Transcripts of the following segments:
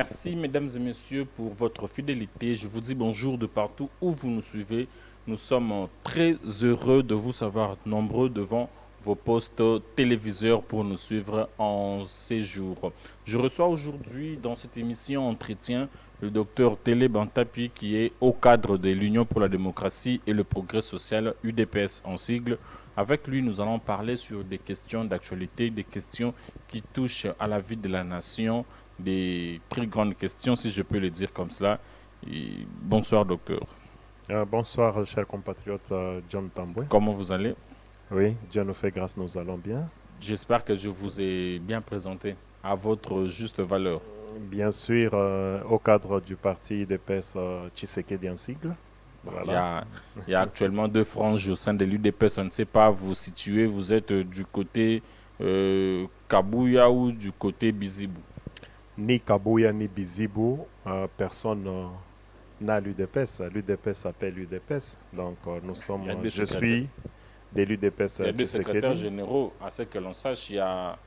Merci, mesdames et messieurs, pour votre fidélité. Je vous dis bonjour de partout où vous nous suivez. Nous sommes très heureux de vous savoir nombreux devant vos postes téléviseurs pour nous suivre en ces jours. Je reçois aujourd'hui dans cette émission Entretien le docteur Télé Bantapi qui est au cadre de l'Union pour la démocratie et le progrès social, UDPS en sigle. Avec lui, nous allons parler sur des questions d'actualité, des questions qui touchent à la vie de la nation, des très grandes questions, si je peux le dire comme cela. Et bonsoir, docteur. Bonsoir, cher compatriote John Tambwe. Comment vous allez? Oui, Dieu nous fait grâce, nous allons bien. J'espère que je vous ai bien présenté à votre juste valeur. Bien sûr, au cadre du parti UDPS Tshisekedi en sigle. Bon, Voilà. il y a actuellement deux franges au sein de l'UDPS. On ne sait pas vous situer. Vous êtes du côté Kabouya ou du côté Bizibou? Ni Kabouya ni Bizibu, personne n'a l'UDPS. L'UDPS s'appelle l'UDPS. Donc, Il y a deux je secrétaires, suis de l'UDPS il y a deux secrétaires Tshisekedi. généraux. À ce que l'on sache, il y a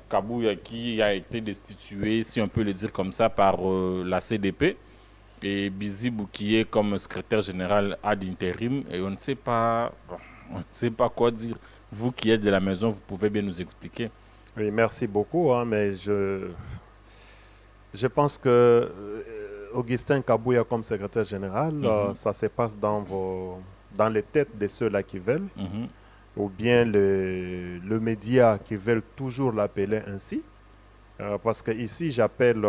Kabouya qui a été destitué, si on peut le dire comme ça, par la CDP. Et Bizibou qui est comme secrétaire général ad intérim. Et on ne sait pas, bon, on ne sait pas quoi dire. Vous qui êtes de la maison, vous pouvez bien nous expliquer. Oui, merci beaucoup, mais je pense que Augustin Kabouya comme secrétaire général, Mhm, ça se passe dans les têtes de ceux-là qui veulent, mhm, ou bien le média qui veulent toujours l'appeler ainsi. Parce que ici, j'appelle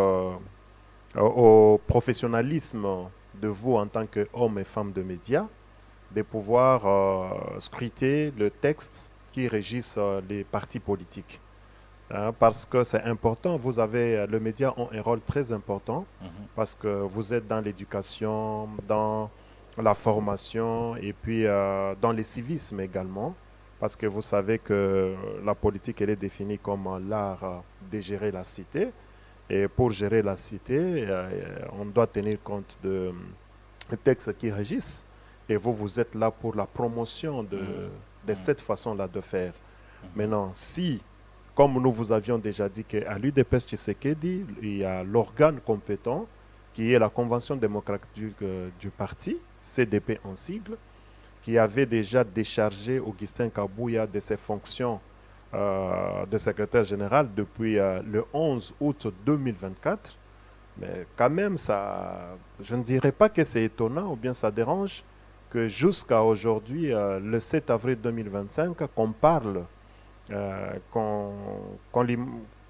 au professionnalisme de vous en tant qu'hommes et femmes de médias, de pouvoir scruter le texte qui régisse les partis politiques. Parce que c'est important, le média ont un rôle très important mhm. parce que vous êtes dans l'éducation, dans la formation et puis dans les civismes également. Parce que vous savez que la politique, elle est définie comme l'art de gérer la cité. Et pour gérer la cité, on doit tenir compte des textes qui régissent. Et vous, vous êtes là pour la promotion Mhm, de mhm, cette façon là de faire. mhm, Maintenant, si, comme nous vous avions déjà dit qu'à l'UDPS Tshisekedi, il y a l'organe compétent qui est la Convention démocratique du parti, CDP en sigle, qui avait déjà déchargé Augustin Kabouya de ses fonctions de secrétaire général depuis le 11 août 2024. Mais quand même, ça, je ne dirais pas que c'est étonnant ou bien ça dérange que jusqu'à aujourd'hui, le 7 avril 2025, qu'on parle, qu'on qu'on lim-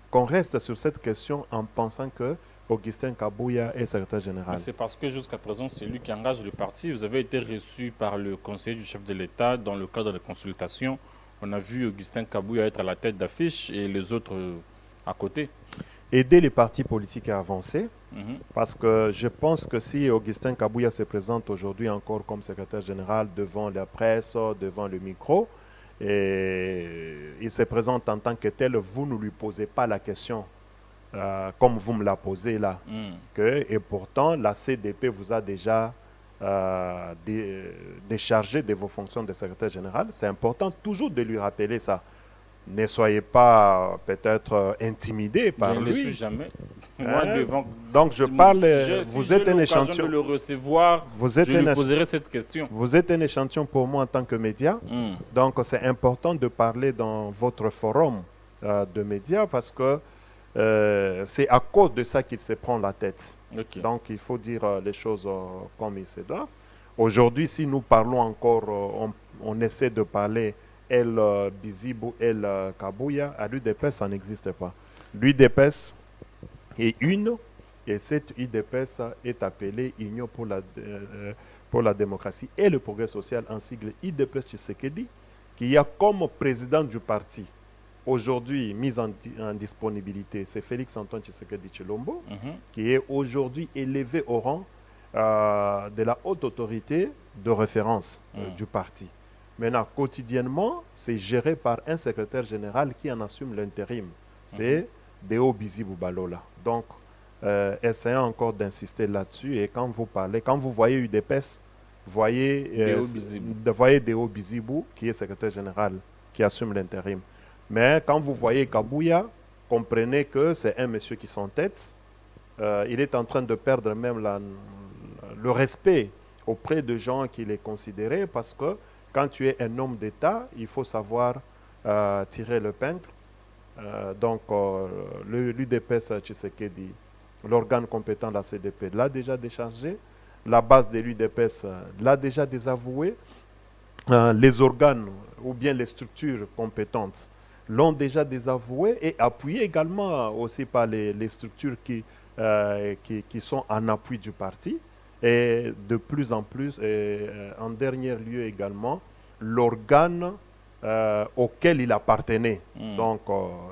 qu'on reste sur cette question en pensant que Augustin Kabouya est secrétaire Mais général. c'est parce que jusqu'à présent, c'est lui qui engage le parti. Vous avez été reçu par le conseiller du chef de l'État dans le cadre de consultations. On a vu Augustin Kabouya être à la tête d'affiche et les autres à côté. Aider les partis politiques à avancer, Mhm, parce que je pense que si Augustin Kabouya se présente aujourd'hui encore comme secrétaire général devant la presse, devant le micro, et il se présente en tant que tel, vous ne lui posez pas la question comme vous me la posez là. mhm. Et pourtant, la CDP vous a déjà déchargé de vos fonctions de secrétaire général. C'est important toujours de lui rappeler ça. Ne soyez pas peut-être intimidé Je par ne le suis lui. jamais. Moi, Hein? devant, Donc je parle, si vous j'ai êtes un l'occasion de échantillon, le recevoir, vous je êtes lui un, poserai cette question. vous êtes un échantillon pour moi en tant que média. Mhm, Donc c'est important de parler dans votre forum de médias parce que c'est à cause de ça qu'il se prend la tête. ok. Donc il faut dire les choses comme il se doit. Aujourd'hui, si nous parlons encore, on essaie de parler El Bizibu, El Kabouya, à l'UDPS, ça n'existe pas. L'UDPS est une, et cette UDPS est appelée Union pour la démocratie et le progrès social, en sigle UDPS Tshisekedi, qui a comme président du parti aujourd'hui mis en disponibilité, c'est Félix Antoine Tshisekedi Chilombo, Mhm, qui est aujourd'hui élevé au rang de la haute autorité de référence mhm, du parti. Maintenant, quotidiennement, c'est géré par un secrétaire général qui en assume l'intérim. mhm. C'est Deo Bizibu Balola. Donc, essayons encore d'insister là-dessus. Et quand vous parlez, quand vous voyez UDPS, Déo Bizibou. voyez Deo Bizibu, qui est secrétaire général, qui assume l'intérim. Mais quand vous voyez Kabouya, comprenez que c'est un monsieur qui s'entête il est en train de perdre même le respect auprès de gens qu'il est considéré, parce que quand tu es un homme d'État, il faut savoir tirer l'épingle. L'UDPS Tshisekedi, l'organe compétent de la CDP, l'a déjà déchargé. La base de l'UDPS l'a déjà désavoué. Les organes ou bien les structures compétentes l'ont déjà désavoué et appuyé également aussi par les structures qui sont en appui du parti. Et de plus en plus, en dernier lieu également, l'organe auquel il appartenait, donc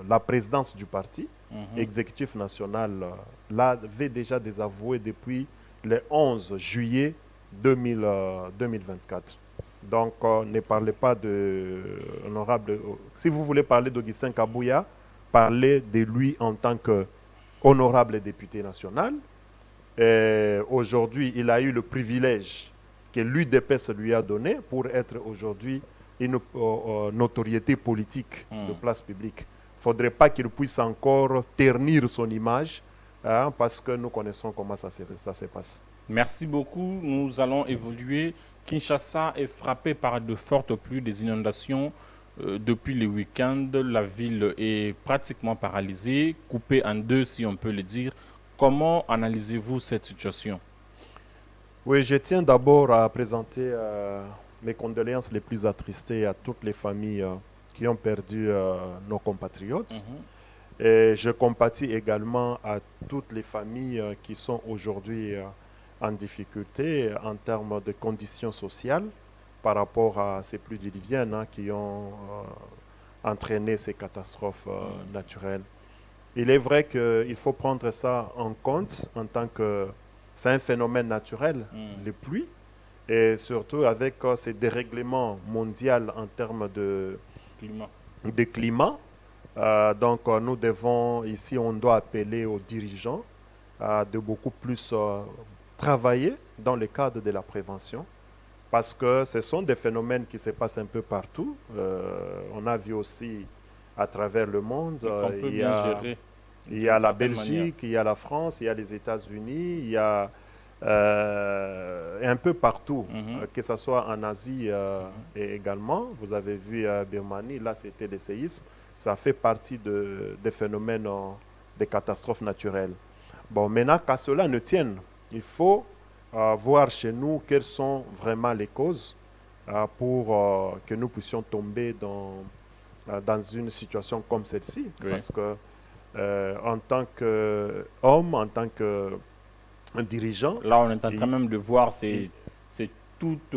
la présidence du parti, exécutif national, l'avait déjà désavoué depuis le 11 juillet 2024. Donc, ne parlez pas de honorable. Si vous voulez parler d'Augustin Kabouya, parlez de lui en tant qu'honorable député national. Aujourd'hui, il a eu le privilège que l'UDPS lui a donné pour être aujourd'hui une notoriété politique de place publique. Il ne faudrait pas qu'il puisse encore ternir son image, hein, parce que nous connaissons comment ça se passe. Merci beaucoup. Nous allons évoluer. Kinshasa est frappée par de fortes pluies, des inondations. Depuis le week-end, la ville est pratiquement paralysée, coupée en deux si on peut le dire. Comment analysez-vous cette situation? Oui, je tiens d'abord à présenter mes condoléances les plus attristées à toutes les familles qui ont perdu nos compatriotes. Et je compatis également à toutes les familles qui sont aujourd'hui en difficulté en termes de conditions sociales par rapport à ces pluies diluviennes qui ont entraîné ces catastrophes naturelles. Il est vrai qu'il faut prendre ça en compte en tant que c'est un phénomène naturel, les pluies, et surtout avec ces dérèglements mondiaux en termes de climat. Donc nous devons, ici on doit appeler aux dirigeants de beaucoup plus travailler dans le cadre de la prévention, parce que ce sont des phénomènes qui se passent un peu partout. On a vu aussi à travers le monde, il y a la Belgique, il y a la France, il y a les États-Unis, il y a un peu partout, que ce soit en Asie et également. Vous avez vu Birmanie, là c'était des séismes. Ça fait partie des phénomènes des catastrophes naturelles. Bon, maintenant qu'à cela ne tienne, il faut voir chez nous quelles sont vraiment les causes pour que nous puissions tomber dans une situation comme celle-ci. Oui. Parce que en tant qu'homme, en tant que dirigeant... Là, on est en train même de voir, c'est toutes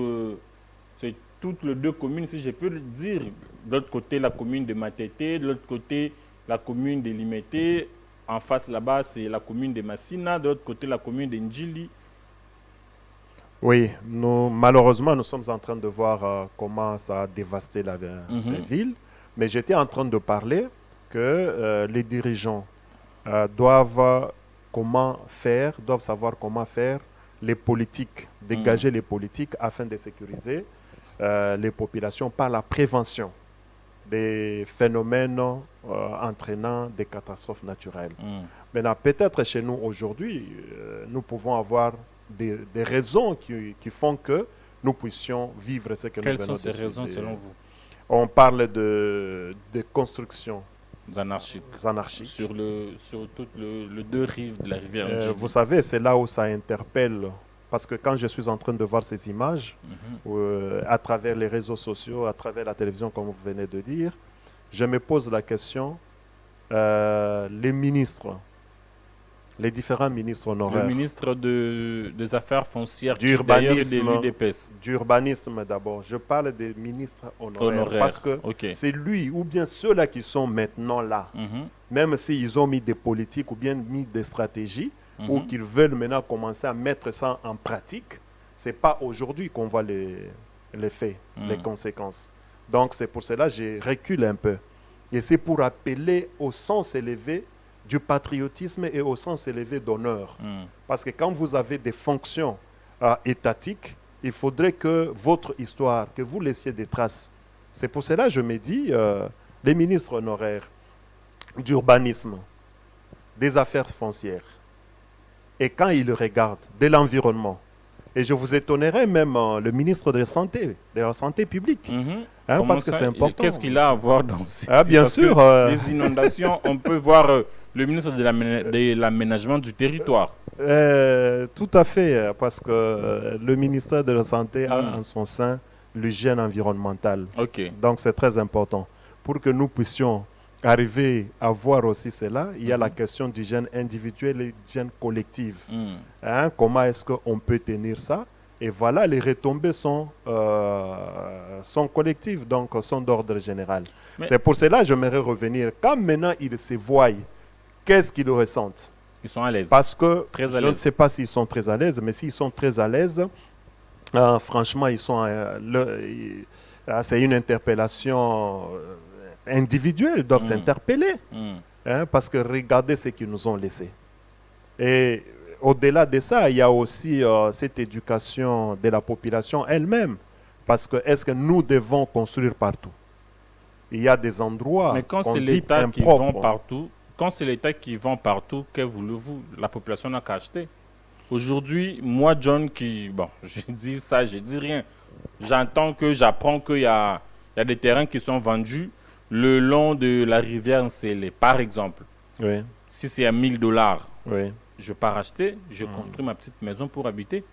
les deux communes, si je peux le dire. De l'autre côté, la commune de Matete, de l'autre côté, la commune de Limete. En face, là-bas, c'est la commune de Massina. De l'autre côté, la commune de Ndjili. Oui, malheureusement, nous sommes en train de voir comment ça a dévasté la ville. Mais j'étais en train de parler que les dirigeants doivent savoir comment faire les politiques, dégager les politiques afin de sécuriser les populations par la prévention des phénomènes entraînant des catastrophes naturelles. Maintenant, peut-être chez nous aujourd'hui, nous pouvons avoir des raisons qui font que nous puissions vivre ce que nous venons de vivre. Quelles sont ces raisons selon vous? On parle de construction anarchiques sur toutes les deux rives de la rivière. Vous savez, c'est là où ça interpelle. Parce que quand je suis en train de voir ces images, à travers les réseaux sociaux, à travers la télévision, comme vous venez de dire, je me pose la question, les ministres, les différents ministres honoraires. Le ministre des Affaires foncières, d'urbanisme d'abord. Je parle des ministres honoraires. Parce que c'est lui ou bien ceux-là qui sont maintenant là, même s'ils ont mis des politiques ou bien mis des stratégies, ou qu'ils veulent maintenant commencer à mettre ça en pratique, ce n'est pas aujourd'hui qu'on voit les faits, les conséquences. Donc c'est pour cela que je recule un peu. Et c'est pour appeler au sens élevé du patriotisme et au sens élevé d'honneur. Parce que quand vous avez des fonctions étatiques, il faudrait que votre histoire, que vous laissiez des traces. C'est pour cela que je me dis, les ministres honoraires d'urbanisme, des affaires foncières, Et quand il regarde de l'environnement, et je vous étonnerai même le ministre de la Santé publique, Mhm. hein, Comment parce que ça, c'est important. qu'est-ce qu'il a à voir dans Ah, bien parce que sûr. les inondations, on peut voir le ministre de l'aménagement du territoire. Tout à fait, parce que le ministère de la Santé a Mm. en son sein l'hygiène environnementale. Ok. Donc c'est très important. Pour que nous puissions arriver à voir aussi cela, il y a la question d'hygiène individuelle et d'hygiène collective. Mm. Hein, comment est-ce qu'on peut tenir ça? Et voilà, les retombées sont collectives, donc sont d'ordre général. Mais- C'est pour cela que j'aimerais revenir. Quand maintenant ils se voient, qu'est-ce qu'ils ressentent? Ils sont à l'aise. Parce que Très à je ne l'aise. sais pas s'ils sont très à l'aise, mais s'ils sont très à l'aise, franchement, ils sont, c'est une interpellation individuelle, ils doivent s'interpeller, Mm. hein, parce que regardez ce qu'ils nous ont laissé. Et au-delà de ça, il y a aussi cette éducation de la population elle-même, parce que est-ce que nous devons construire partout? Il y a des endroits Mais quand qu'on c'est dit l'État qui vend impropres. partout, la population n'a qu'à acheter. Aujourd'hui, moi, John, bon, je dis ça, je dis rien. J'apprends qu'il y a des terrains qui sont vendus le long de la rivière Nsele, par exemple. Oui, Si c'est à 1000 $, oui. je pars acheter, je construis ma petite maison pour habiter.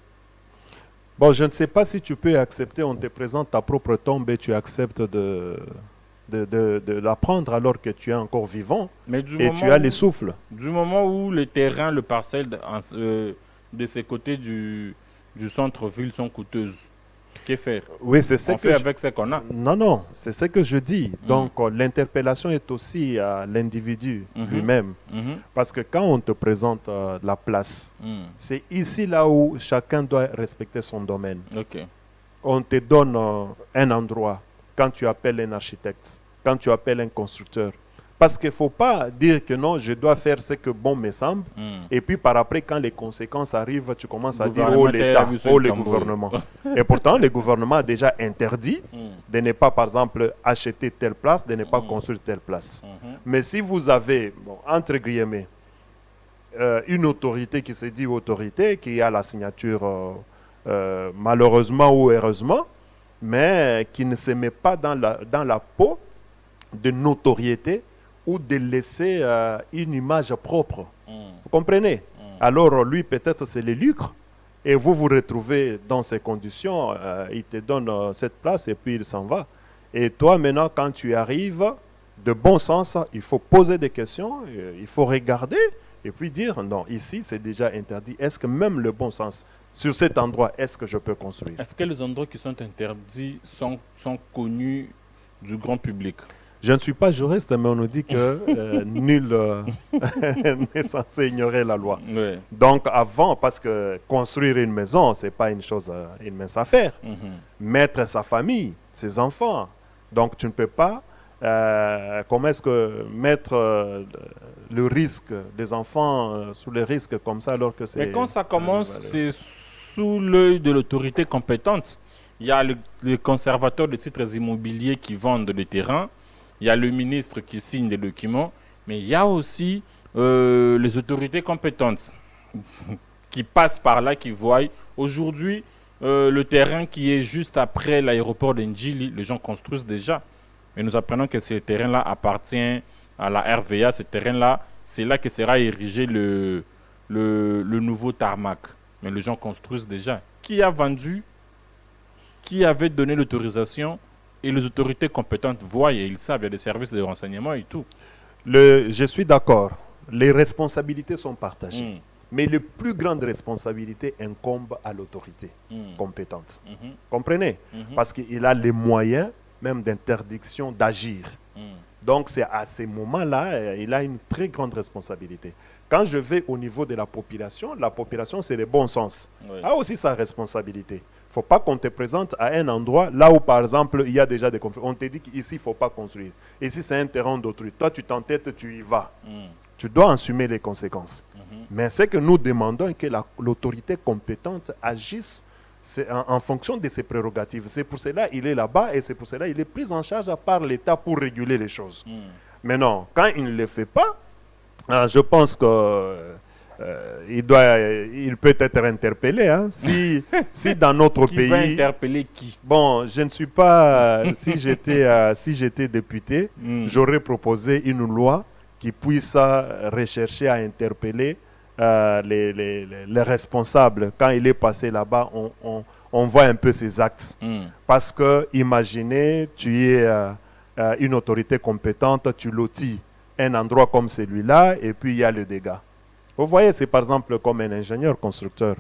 Bon, je ne sais pas si tu peux accepter, on te présente ta propre tombe et tu acceptes de la prendre alors que tu es encore vivant Mais du et moment tu as où- les souffles. Du moment où les terrains, le parcelle de ces côtés du centre-ville sont coûteuses, que faire? Oui, c'est ce On que fait avec ce qu'on a. Non, non, c'est ce que je dis. Donc, l'interpellation est aussi à l'individu lui-même. Mhm. Parce que quand on te présente la place, Mm. c'est ici là où chacun doit respecter son domaine. Ok. On te donne un endroit quand tu appelles un architecte, quand tu appelles un constructeur. Parce qu'il ne faut pas dire que non, je dois faire ce que bon me semble. Mm. Et puis par après, quand les conséquences arrivent, tu commences à dire, Gouvernement oh l'État, terre, oh le Camboy. gouvernement. Et pourtant, le gouvernement a déjà interdit Mm. de ne pas, par exemple, acheter telle place, de ne pas construire telle place. Mhm. Mais si vous avez, bon, entre guillemets, une autorité qui se dit autorité, qui a la signature malheureusement ou heureusement, mais qui ne se met pas dans la peau de notoriété ou de laisser une image propre. Mm. Vous comprenez? Alors lui, peut-être c'est le lucre, et vous vous retrouvez dans ces conditions, il te donne cette place et puis il s'en va. Et toi, maintenant, quand tu arrives, de bon sens, il faut poser des questions, il faut regarder, et puis dire, non, ici c'est déjà interdit. Est-ce que même le bon sens, sur cet endroit, est-ce que je peux construire? Est-ce que les endroits qui sont interdits sont connus du grand public? Je ne suis pas juriste, mais on nous dit que nul n'est censé ignorer la loi. Oui. Donc avant, parce que construire une maison, ce n'est pas une chose, une mince affaire. Mhm. Mettre sa famille, ses enfants. Donc tu ne peux pas, comment est-ce que mettre le risque des enfants sous les risques comme ça alors que c'est... Mais quand ça commence, voilà. c'est sous l'œil de l'autorité compétente. Il y a les conservateurs de titres immobiliers qui vendent des terrains. Il y a le ministre qui signe des documents. Mais il y a aussi les autorités compétentes qui passent par là, qui voient. Aujourd'hui, le terrain qui est juste après l'aéroport d'Ndjili, les gens construisent déjà. Mais nous apprenons que ce terrain-là appartient à la RVA. Ce terrain-là, c'est là que sera érigé le nouveau tarmac. Mais les gens construisent déjà. Qui a vendu? Qui avait donné l'autorisation? Et les autorités compétentes voient et ils savent, il y a des services de renseignement et tout. Je suis d'accord. Les responsabilités sont partagées. Mm. Mais les plus grandes responsabilités incombent à l'autorité compétente. Mhm. Comprenez? Parce qu'il a les moyens même d'interdiction d'agir. Mm. Donc c'est à ces moments-là, il a une très grande responsabilité. Quand je vais au niveau de la population c'est le bon sens. Oui. A aussi sa responsabilité. Il ne faut pas qu'on te présente à un endroit là où par exemple il y a déjà des conflits. On te dit qu'ici il ne faut pas construire. Ici c'est un terrain d'autrui. Toi tu t'entêtes, tu y vas. Mm. Tu dois assumer les conséquences. Mais c'est que nous demandons que l'autorité compétente agisse en fonction de ses prérogatives. C'est pour cela qu'il est là-bas et c'est pour cela qu'il est pris en charge par l'État pour réguler les choses. Mm. Mais non, quand il ne le fait pas, je pense que il peut être interpellé. Hein. Si dans notre Qui pays... va interpeller qui? Bon, je ne suis pas... si j'étais député, j'aurais proposé une loi qui puisse rechercher à interpeller les responsables. Quand il est passé là-bas, on voit un peu ses actes. Parce que, imaginez, tu es une autorité compétente, tu lotis un endroit comme celui-là, et puis il y a le dégât. Vous voyez, c'est par exemple comme un ingénieur constructeur.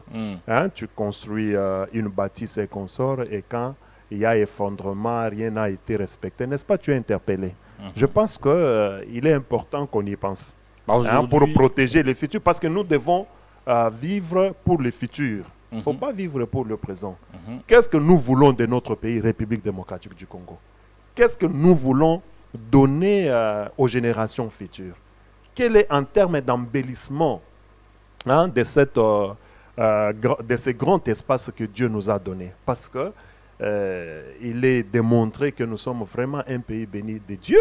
Hein, tu construis une bâtisse et consorts, et quand il y a effondrement, rien n'a été respecté, n'est-ce pas, tu es interpellé. Je pense qu'il est important qu'on y pense. Hein, pour protéger les futurs, parce que nous devons vivre pour le futur. Il ne faut pas vivre pour le présent. Qu'est-ce que nous voulons de notre pays, République démocratique du Congo? Qu'est-ce que nous voulons donner aux générations futures? Quel est en termes d'embellissement hein, de ce grand espace que Dieu nous a donné? Parce que il est démontré que nous sommes vraiment un pays béni de Dieu.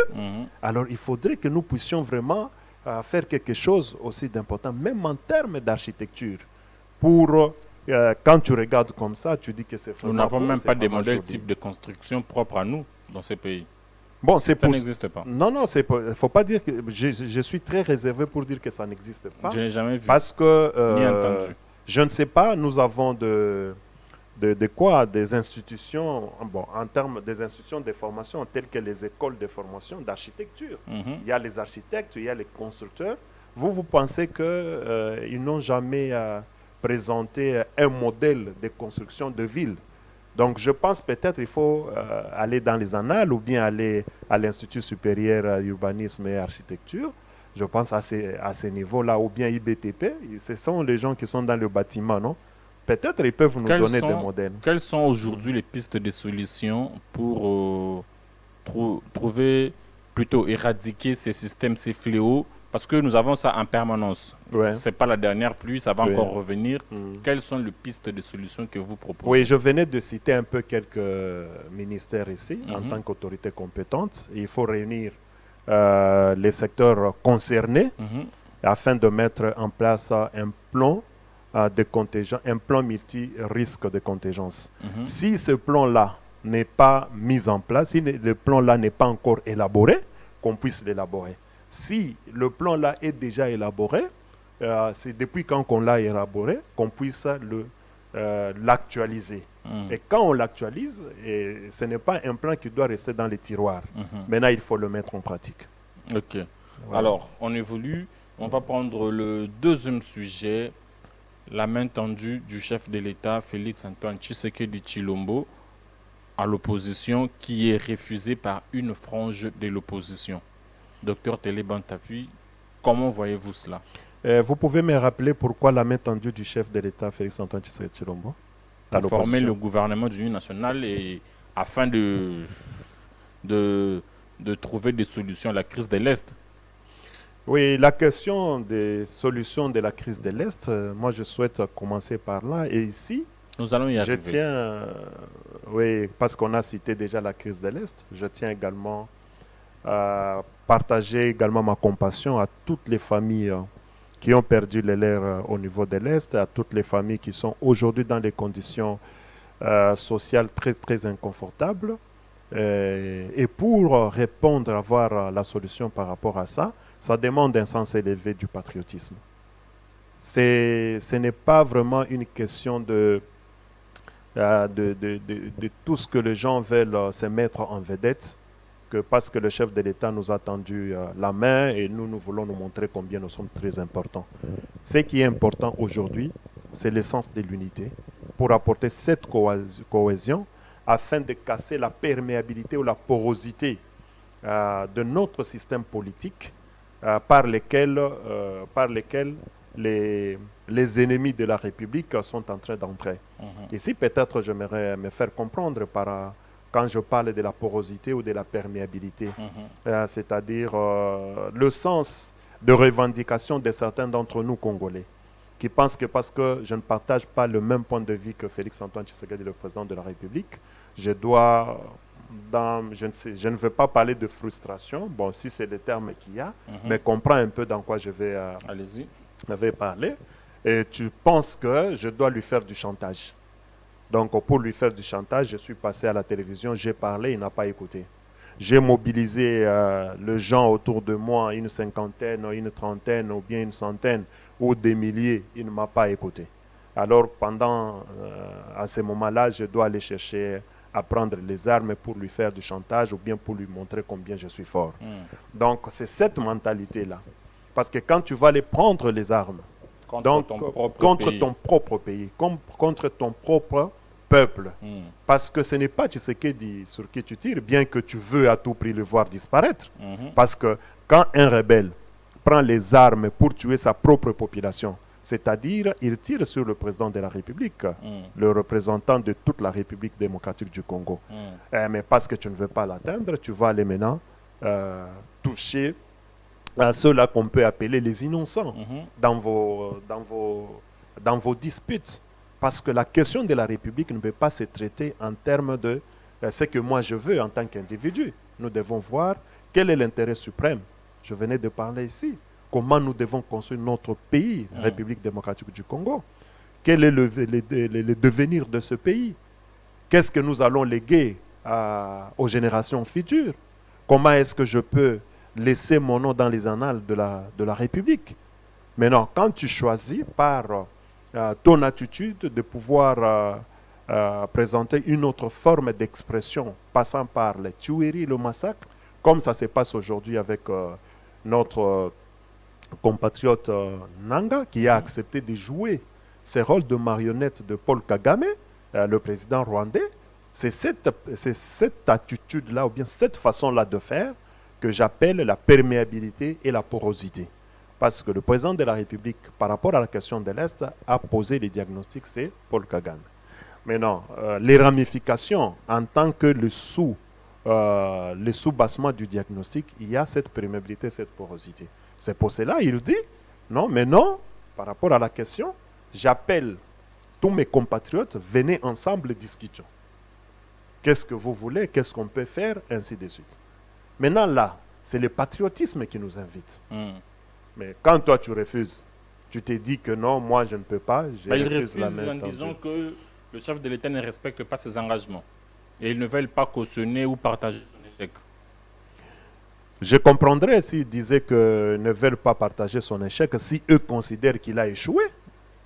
Alors il faudrait que nous puissions vraiment faire quelque chose aussi d'important, même en termes d'architecture. Pour quand tu regardes comme ça, tu dis que c'est vraiment... Nous n'avons même pas des modèles types de construction propres à nous dans ces pays. Bon, ça n'existe pas. Non, non, il ne faut pas dire que... Je suis très réservé pour dire que ça n'existe pas. Je n'ai jamais vu. Parce que... ni entendu. Je ne sais pas, nous avons des institutions, bon, en termes des institutions de formation, telles que les écoles de formation d'architecture. Il y a les architectes, il y a les constructeurs. Vous pensez qu'ils n'ont jamais présenté un modèle de construction de ville? Donc, je pense peut-être qu'il faut aller dans les annales ou bien aller à l'Institut supérieur urbanisme et architecture. Je pense à ces niveaux-là, ou bien IBTP. Ce sont les gens qui sont dans le bâtiment, non? Peut-être ils peuvent nous donner des modèles. Quelles sont aujourd'hui les pistes de solutions pour trouver, plutôt éradiquer ces systèmes, ces fléaux? Parce que nous avons ça en permanence. Ouais. Ce n'est pas la dernière pluie, ça va encore revenir. Quelles sont les pistes de solutions que vous proposez? Oui, je venais de citer un peu quelques ministères ici, en tant qu'autorité compétente. Il faut réunir les secteurs concernés afin de mettre en place un plan de contingence, un plan multi-risque de contingence. Si ce plan-là n'est pas mis en place, si le plan-là n'est pas encore élaboré, qu'on puisse l'élaborer. Si le plan-là est déjà élaboré, c'est depuis quand qu'on l'a élaboré qu'on puisse l'actualiser. Et quand on l'actualise, ce n'est pas un plan qui doit rester dans les tiroirs. Maintenant, il faut le mettre en pratique. Ok. Voilà. Alors, on évolue. On va prendre le deuxième sujet, la main tendue du chef de l'État, Félix-Antoine Tshisekedi Tshilombo, à l'opposition, qui est refusée par une frange de l'opposition. Docteur Télé Bantapuis, comment voyez-vous cela? Vous pouvez me rappeler pourquoi la main tendue du chef de l'État, Félix-Antoine Tshisekedi Tshilombo? Pour former le gouvernement d'union nationale et afin de trouver des solutions à la crise de l'Est. Oui, la question des solutions de la crise de l'Est, moi je souhaite commencer par là. Et ici, nous allons y arriver. Je tiens, oui, parce qu'on a cité déjà la crise de l'Est, je tiens également à partager également ma compassion à toutes les familles qui ont perdu les leurs au niveau de l'Est, à toutes les familles qui sont aujourd'hui dans des conditions sociales très, très inconfortables. Et pour répondre, avoir la solution par rapport à ça, ça demande un sens élevé du patriotisme. Ce n'est pas vraiment une question de tout ce que les gens veulent se mettre en vedette, que parce que le chef de l'État nous a tendu la main et nous voulons nous montrer combien nous sommes très importants. Ce qui est important aujourd'hui, c'est l'essence de l'unité pour apporter cette cohésion afin de casser la perméabilité ou la porosité de notre système politique par lesquels les ennemis de la République sont en train d'entrer. Ici, peut-être, j'aimerais me faire comprendre quand je parle de la porosité ou de la perméabilité, c'est-à-dire le sens de revendication de certains d'entre nous Congolais, qui pensent que parce que je ne partage pas le même point de vue que Félix-Antoine Tshisekedi, le président de la République, je ne veux pas parler de frustration, bon, si c'est le terme qu'il y a, mais comprends un peu dans quoi je vais. Allez-y. avait parlé, et tu penses que je dois lui faire du chantage. Donc, pour lui faire du chantage, je suis passé à la télévision, j'ai parlé, il n'a pas écouté. J'ai mobilisé les gens autour de moi, une cinquantaine, une trentaine, ou bien une centaine, ou des milliers, il ne m'a pas écouté. Alors, à ce moment-là, je dois aller chercher à prendre les armes pour lui faire du chantage ou bien pour lui montrer combien je suis fort. Donc, c'est cette mentalité-là. Parce que quand tu vas aller prendre les armes, contre ton propre pays, contre ton propre peuple, parce que ce n'est pas Tshisekedi sur qui tu tires, bien que tu veux à tout prix le voir disparaître. Parce que quand un rebelle prend les armes pour tuer sa propre population, c'est-à-dire il tire sur le président de la République, le représentant de toute la République démocratique du Congo. Mais parce que tu ne veux pas l'atteindre, tu vas aller maintenant toucher à ceux-là qu'on peut appeler les innocents dans vos disputes. Parce que la question de la République ne peut pas se traiter en termes de ce que moi je veux en tant qu'individu. Nous devons voir quel est l'intérêt suprême. Je venais de parler ici. Comment nous devons construire notre pays, République démocratique du Congo. Quel est le devenir de ce pays? Qu'est-ce que nous allons léguer aux générations futures? Comment est-ce que je peux laisser mon nom dans les annales de la République? Maintenant, quand tu choisis par ton attitude de pouvoir présenter une autre forme d'expression, passant par les tueries, le massacre, comme ça se passe aujourd'hui avec notre compatriote Nanga, qui a accepté de jouer ce rôle de marionnette de Paul Kagame, le président rwandais. C'est cette attitude-là, ou bien cette façon-là de faire, que j'appelle la perméabilité et la porosité. Parce que le président de la République, par rapport à la question de l'Est, a posé les diagnostics, c'est Paul Kagame. Maintenant, les ramifications, en tant que le sous-bassement du diagnostic, il y a cette perméabilité, cette porosité. C'est pour cela qu'il dit, non, mais non, par rapport à la question, j'appelle tous mes compatriotes, venez ensemble discutons. Qu'est-ce que vous voulez, qu'est-ce qu'on peut faire, ainsi de suite. Maintenant là, c'est le patriotisme qui nous invite. Mais quand toi tu refuses, tu te dis que non, moi je ne peux pas, je refuse la main en disant que le chef de l'État ne respecte pas ses engagements. Et ils ne veulent pas cautionner ou partager son échec. Je comprendrais s'ils disaient qu'ils ne veulent pas partager son échec, si eux considèrent qu'il a échoué.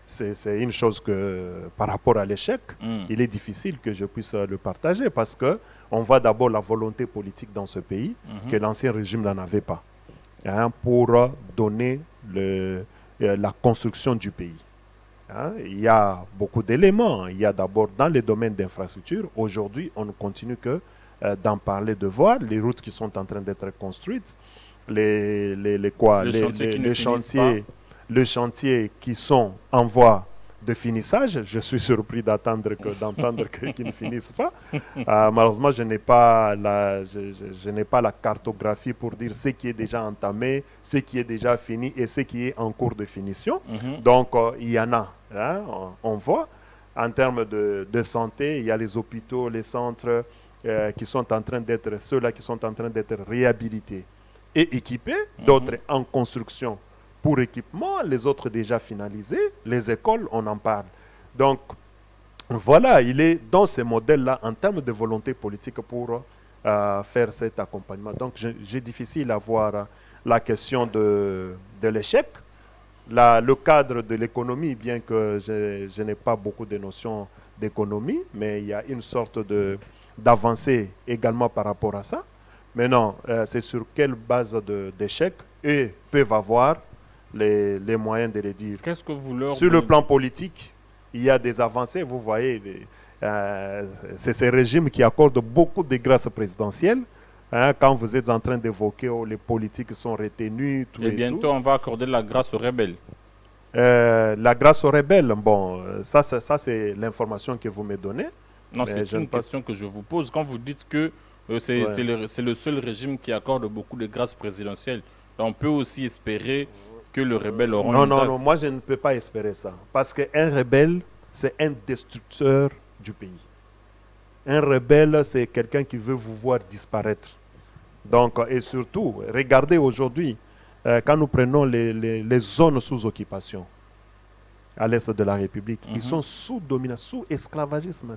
C'est une chose que, par rapport à l'échec, il est difficile que je puisse le partager parce qu'on voit d'abord la volonté politique dans ce pays que l'ancien régime n'en avait pas pour donner la construction du pays. Il y a beaucoup d'éléments. Il y a d'abord dans les domaines d'infrastructure. Aujourd'hui, on ne continue que d'en parler, de voir les routes qui sont en train d'être construites, les chantiers qui sont en voie de finissage. Je suis surpris d'entendre qu'ils ne finissent pas. Malheureusement, je n'ai pas la cartographie pour dire ce qui est déjà entamé, ce qui est déjà fini et ce qui est en cours de finition. Donc, il y en a. On voit. En termes de santé, il y a les hôpitaux, les centres qui sont en train d'être, ceux-là qui sont en train d'être réhabilités et équipés, d'autres en construction pour équipement, les autres déjà finalisés, les écoles, on en parle. Donc, voilà, il est dans ces modèles-là en termes de volonté politique pour faire cet accompagnement. Donc, j'ai difficile à voir la question de l'échec. Le cadre de l'économie, bien que je n'ai pas beaucoup de notions d'économie, mais il y a une sorte d'avancée également par rapport à ça. Mais non, c'est sur quelle base d'échec eux peuvent avoir les moyens de les dire. Qu'est-ce que vous leur Sur le plan politique, il y a des avancées. Vous voyez, c'est ces régimes qui accordent beaucoup de grâces présidentielles. Quand vous êtes en train d'évoquer les politiques sont retenus. Et bientôt, on va accorder la grâce aux rebelles. La grâce aux rebelles, bon, ça c'est l'information que vous me donnez. Non, c'est une question que je vous pose. Quand vous dites que c'est le seul régime qui accorde beaucoup de grâces présidentielles, on peut aussi espérer que le rebelle aura une grâce. Non, moi je ne peux pas espérer ça. Parce qu'un rebelle, c'est un destructeur du pays. Un rebelle, c'est quelqu'un qui veut vous voir disparaître. Donc, et surtout, regardez aujourd'hui, quand nous prenons les zones sous occupation à l'est de la République, ils sont sous domination, sous esclavagisme,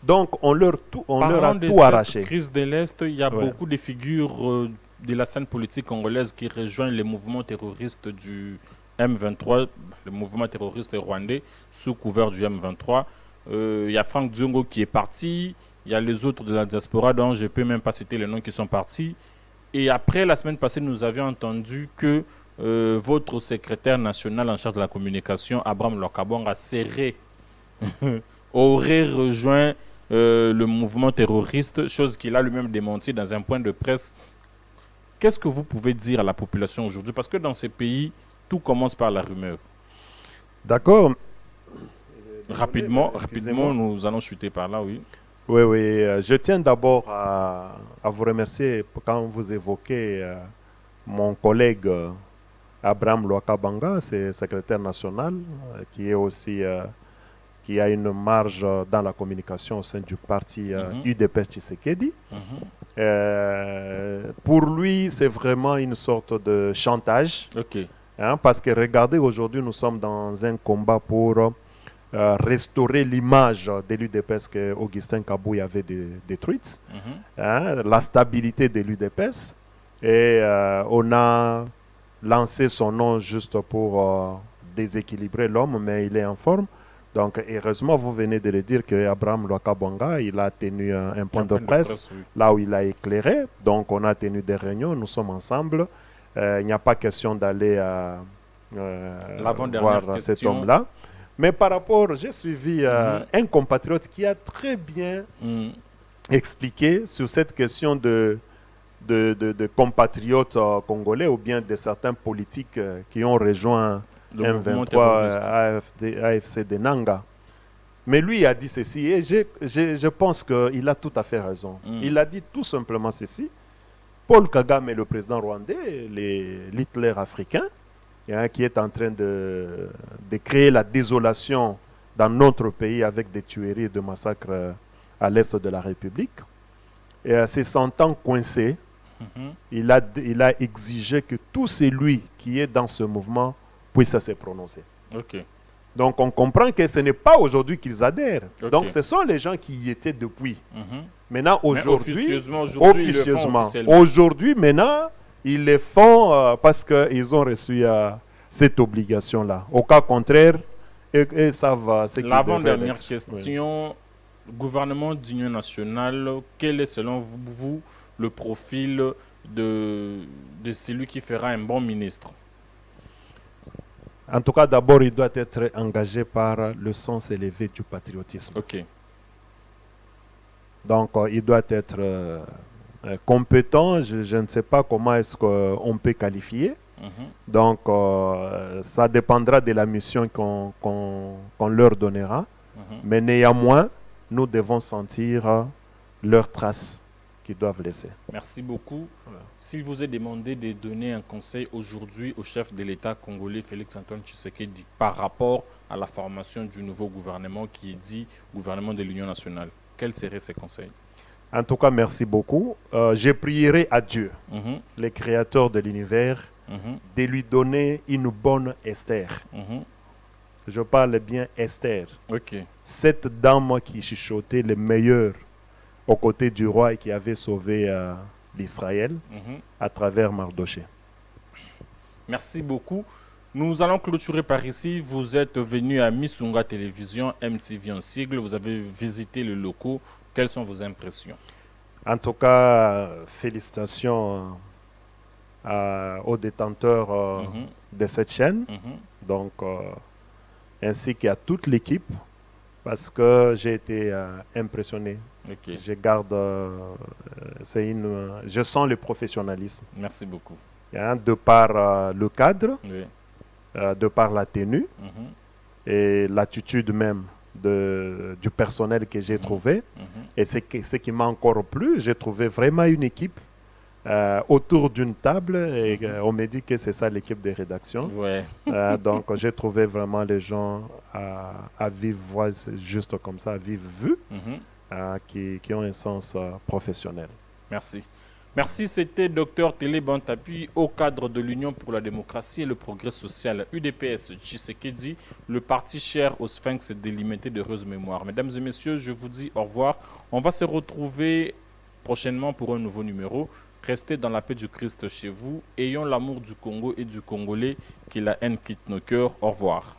donc on leur a tout arraché. Crise de l'Est, il y a beaucoup de figures de la scène politique congolaise qui rejoignent les mouvements terroristes du M23, le mouvement terroriste rwandais, sous couvert du M23. Il y a Franck Diongo qui est parti, il y a les autres de la diaspora dont je ne peux même pas citer les noms qui sont partis. Et après, la semaine passée, nous avions entendu que votre secrétaire national en charge de la communication, Abraham Lokabonga, aurait rejoint le mouvement terroriste, chose qu'il a lui-même démenti dans un point de presse. Qu'est-ce que vous pouvez dire à la population aujourd'hui? Parce que dans ces pays, tout commence par la rumeur. D'accord. Rapidement, nous allons chuter par là, oui. Oui, oui. Je tiens d'abord à vous remercier quand vous évoquez mon collègue Abraham Lokabonga, c'est secrétaire national, qui est aussi qui a une marge dans la communication au sein du parti UDPS Tshisekedi. Pour lui, c'est vraiment une sorte de chantage. Parce que regardez, aujourd'hui, nous sommes dans un combat pour restaurer l'image de l'UDPS que Augustin Kabouy avait détruite, la stabilité de l'UDPS. Et on a lancé son nom juste pour déséquilibrer l'homme, mais il est en forme. Donc, heureusement, vous venez de le dire que Abraham Lokabonga, il a tenu un point de presse, oui, là où il a éclairé. Donc, on a tenu des réunions, nous sommes ensemble. Il n'y a pas question d'aller voir cet homme-là. Mais par rapport, j'ai suivi un compatriote qui a très bien expliqué sur cette question de compatriotes congolais ou bien de certains politiques qui ont rejoint M23, AFC de Nanga. Mais lui a dit ceci, et je pense qu'il a tout à fait raison. Il a dit tout simplement ceci. Paul Kagame est le président rwandais, l'Hitler africain, qui est en train de créer la désolation dans notre pays avec des tueries et des massacres à l'est de la République. Et se sentant coincé, il a exigé que tout celui qui est dans ce mouvement puisse se prononcer. Donc on comprend que ce n'est pas aujourd'hui qu'ils adhèrent. Donc ce sont les gens qui y étaient depuis. Maintenant, aujourd'hui, maintenant, ils le font parce qu'ils ont reçu cette obligation-là. Au cas contraire, et ça va. L'avant-dernière question, gouvernement d'union nationale, quel est selon vous le profil de celui qui fera un bon ministre? En tout cas, d'abord, il doit être engagé par le sens élevé du patriotisme. Donc, il doit être compétent. Je ne sais pas comment est-ce qu'on peut qualifier. Donc, ça dépendra de la mission qu'on leur donnera. Mais néanmoins, nous devons sentir leurs traces qu'ils doivent laisser. Merci beaucoup. S'il vous est demandé de donner un conseil aujourd'hui au chef de l'État congolais, Félix-Antoine Tshisekedi, par rapport à la formation du nouveau gouvernement qui est dit gouvernement de l'Union nationale, quels seraient ces conseils? En tout cas, merci beaucoup. Je prierai à Dieu, le créateur de l'univers, de lui donner une bonne Esther. Je parle bien Esther. Cette dame qui chuchotait le meilleur aux côtés du roi et qui avait sauvé l'Israël à travers Mardoché. Merci beaucoup. Nous allons clôturer par ici. Vous êtes venu à Misunga Télévision, MTV en sigle. Vous avez visité le locaux. Quelles sont vos impressions? En tout cas, félicitations aux détenteurs de cette chaîne, donc, ainsi qu'à toute l'équipe, parce que j'ai été impressionné. Je garde, je sens le professionnalisme. Merci beaucoup. De par le cadre, de par la tenue et l'attitude même du personnel que j'ai trouvé. Et ce qui m'a encore plu, j'ai trouvé vraiment une équipe autour d'une table et on me dit que c'est ça l'équipe de rédaction. Donc j'ai trouvé vraiment les gens à vive voix, juste comme ça, à vive vue, qui ont un sens professionnel. Merci. Merci, c'était Dr Télé Bantapi, au cadre de l'Union pour la démocratie et le progrès social, UDPS Tshisekedi, le parti cher au sphinx délimité d'heureuse mémoire. Mesdames et messieurs, je vous dis au revoir. On va se retrouver prochainement pour un nouveau numéro. Restez dans la paix du Christ chez vous. Ayons l'amour du Congo et du Congolais, que la haine quitte nos cœurs. Au revoir.